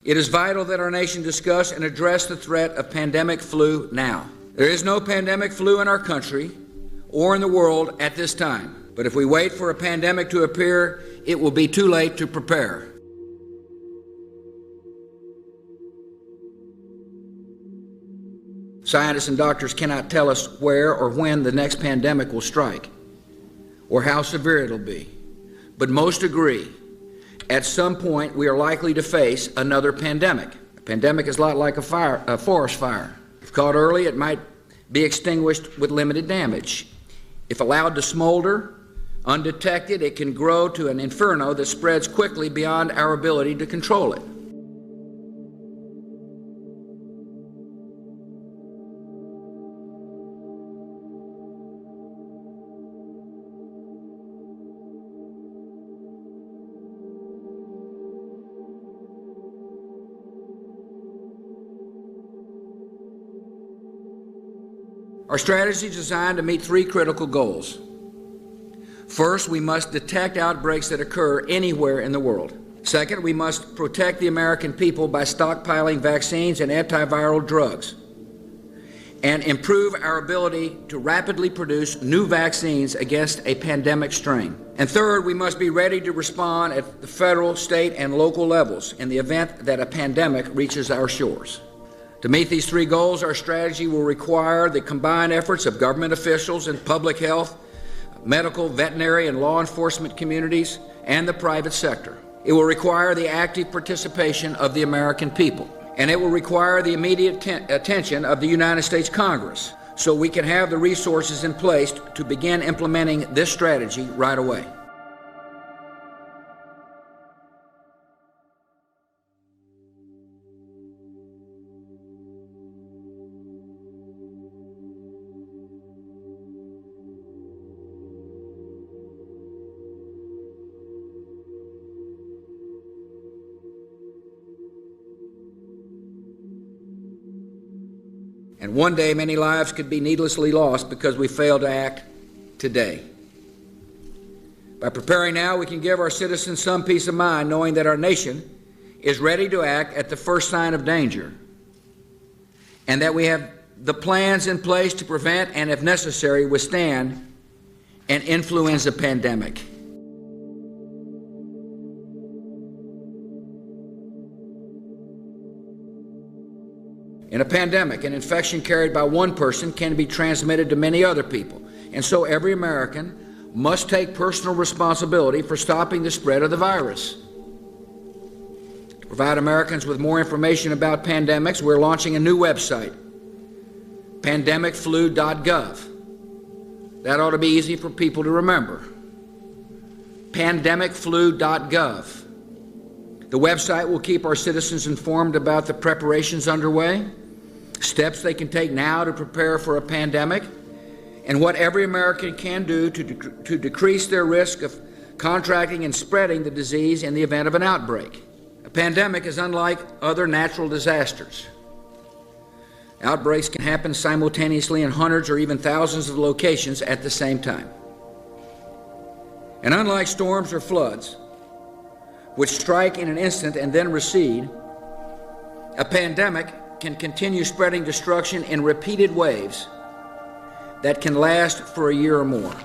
It is vital that our nation discuss and address the threat of pandemic flu now. There is no pandemic flu in our country or in the world at this time. But if we wait for a pandemic to appear, it will be too late to prepare. Scientists and doctors cannot tell us where or when the next pandemic will strike or how severe it'll be. But most agree, at some point we are likely to face another pandemic. A pandemic is a lot like a forest fire. If caught early, it might be extinguished with limited damage. If allowed to smolder, undetected, it can grow to an inferno that spreads quickly beyond our ability to control it. Our strategy is designed to meet three critical goals. First, we must detect outbreaks that occur anywhere in the world. Second, we must protect the American people by stockpiling vaccines and antiviral drugs and improve our ability to rapidly produce new vaccines against a pandemic strain. And third, we must be ready to respond at the federal, state, and local levels in the event that a pandemic reaches our shores. To meet these three goals, our strategy will require the combined efforts of government officials and public health, medical, veterinary, and law enforcement communities, and the private sector. It will require the active participation of the American people, and it will require the immediate attention of the United States Congress so we can have the resources in place to begin implementing this strategy right away. And one day, many lives could be needlessly lost because we failed to act today. By preparing now, we can give our citizens some peace of mind knowing that our nation is ready to act at the first sign of danger, and that we have the plans in place to prevent and, if necessary, withstand an influenza pandemic. In a pandemic, an infection carried by one person can be transmitted to many other people, and so every American must take personal responsibility for stopping the spread of the virus. To provide Americans with more information about pandemics, we're launching a new website, pandemicflu.gov. That ought to be easy for people to remember. pandemicflu.gov. The website will keep our citizens informed about the preparations underway, steps they can take now to prepare for a pandemic, and what every American can do to decrease their risk of contracting and spreading the disease in the event of an outbreak. A pandemic is unlike other natural disasters. Outbreaks can happen simultaneously in hundreds or even thousands of locations at the same time. And unlike storms or floods, which strike in an instant and then recede, a pandemic can continue spreading destruction in repeated waves that can last for a year or more.